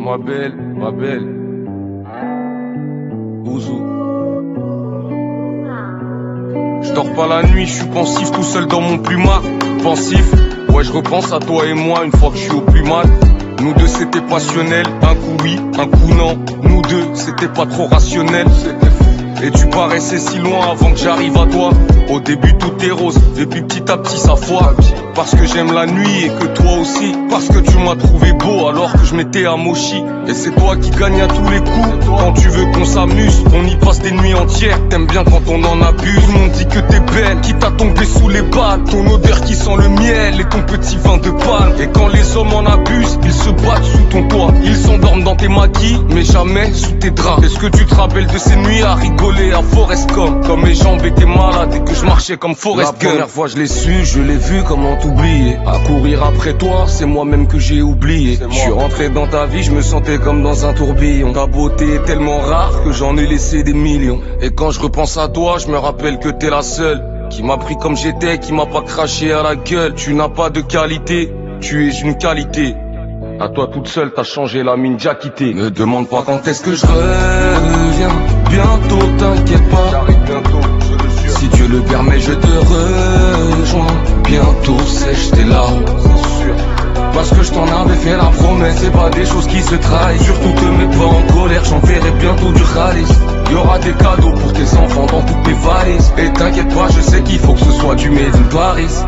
ma belle, ma belle. Ouzou. Je dors pas la nuit, je suis pensif tout seul dans mon plumard. Pensif, ouais je repense à toi et moi une fois que je suis au plus mal. Nous deux c'était passionnel, un coup oui, un coup non. Nous deux c'était pas trop rationnel. Et tu paraissais si loin avant que j'arrive à toi. Au début tout est rose, et puis petit à petit ça foire. Parce que j'aime la nuit et que toi aussi. Parce que tu m'as trouvé beau alors que je m'étais amochi. Et c'est toi qui gagne à tous les coups. Quand tu veux qu'on s'amuse, on y passe des nuits entières. T'aimes bien quand on en abuse. Tout le monde dit que t'es belle, quitte à tomber sous les balles. Ton odeur qui sent le miel et ton petit vin de palme. Et quand les hommes en abusent, ils se battent sous ton toit. Ils s'endorment dans tes maquis, mais jamais sous tes draps. Est-ce que tu te rappelles de ces nuits à rigoler à Forest Gump? Comme mes jambes étaient malades et que je marchais comme Forest Gump. La première fois je l'ai su, je l'ai vu, comment t'oublier. À courir après toi, c'est moi-même que j'ai oublié. Je suis rentré dans ta vie, je me sentais comme dans un tourbillon. Ta beauté est tellement rare que j'en ai laissé des millions. Et quand je repense à toi, je me rappelle que t'es la seule qui m'a pris comme j'étais, qui m'a pas craché à la gueule. Tu n'as pas de qualité, tu es une qualité. À toi toute seule, t'as changé la mine, déjà quitté. Me demande pas quand est-ce que je reviens. Bientôt, t'inquiète pas. J'arrive bientôt, je le jure. Si Dieu le permet, je te rejoins. Bientôt, c'est t'es là. C'est sûr. Parce que je t'en avais fait la promesse, c'est pas des choses qui se trahissent. Surtout te mets pas en colère, j'enverrai bientôt du khalis. Y'aura des cadeaux pour tes enfants dans toutes tes valises. Et t'inquiète pas, je sais qu'il faut que ce soit du made in Paris.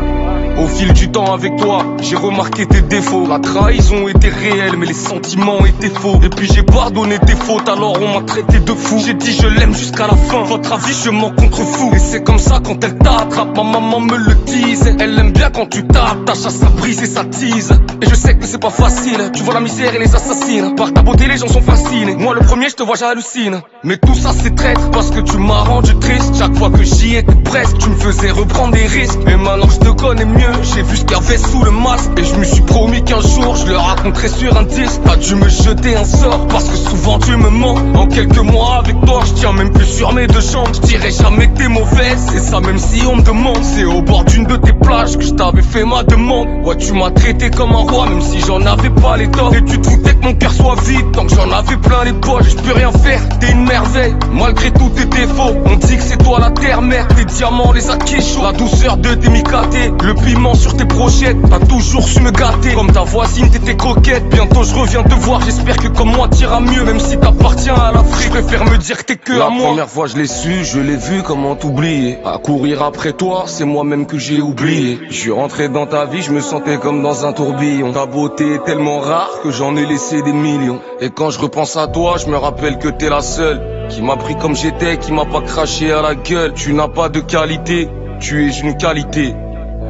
Au fil du temps avec toi, j'ai remarqué tes défauts. La trahison était réelle, mais les sentiments étaient faux. Et puis j'ai pardonné tes fautes, alors on m'a traité de fou. J'ai dit je l'aime jusqu'à la fin, votre avis je m'en contrefous. Et c'est comme ça quand elle t'attrape, ma maman me le disait. Elle aime bien quand tu tapes, ta chasse à briser sa tise. Et je sais que c'est pas facile, tu vois la misère et les assassines. Par ta beauté les gens sont fascinés, moi le premier je te vois j'hallucine. Mais tout ça c'est traître, parce que tu m'as rendu triste. Chaque fois que j'y étais presque, tu me faisais reprendre des risques. Et maintenant je te connais mieux, j'ai vu ce qu'il y avait sous le masque. Et je me suis promis qu'un jour je le raconterai sur un disque. T'as dû me jeter un sort parce que souvent tu me mens. En quelques mois avec toi je tiens même plus sur mes deux jambes. Je dirais jamais que t'es mauvaise, et ça même si on me demande. C'est au bord d'une de tes plages que je t'avais fait ma demande. Ouais tu m'as traité comme un roi même si j'en avais pas les torts. Et tu te foutais que mon cœur soit vide tant que j'en avais plein les poches. Je peux rien faire, t'es une merveille malgré tous tes défauts. On dit que c'est toi la terre-mère, tes diamants les acquis chauds. La douceur de tes micatés, le piment sur tes brochettes. T'as toujours su me gâter, comme ta voisine t'étais coquette. Bientôt je reviens te voir, j'espère que comme moi t'iras mieux. Même si t'appartiens à l'Afrique, je préfère me dire que t'es que à moi. La première fois je l'ai su, je l'ai vu, comment t'oublier. À courir après toi, c'est moi-même que j'ai oublié. Je suis rentré dans ta vie, je me sentais comme dans un tourbillon. Ta beauté est tellement rare que j'en ai laissé des millions. Et quand je repense à toi, je me rappelle que t'es la seule qui m'a pris comme j'étais, qui m'a pas craché à la gueule. Tu n'as pas de qualité, tu es une qualité.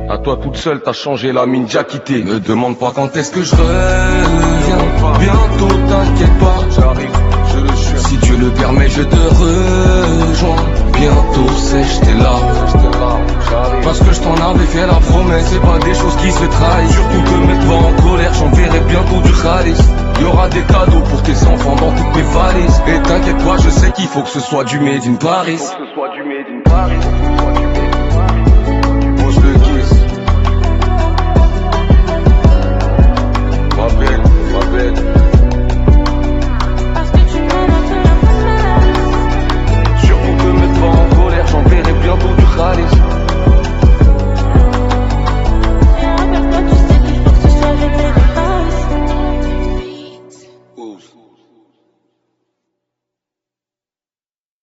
À toi toute seule, t'as changé la mine, déjà quitté. Me demande pas quand est-ce que je reviens. Bientôt, t'inquiète pas. J'arrive, je le jure. Si Dieu le permet, je te rejoins. Bientôt, c'est t'es là. Parce que je t'en avais fait la promesse, c'est pas des choses qui se trahissent. Surtout te mets pas en colère, j'enverrai bientôt du khalis. Y'aura des cadeaux pour tes enfants dans toutes mes valises. Et t'inquiète pas, je sais qu'il faut que ce soit du made in Paris.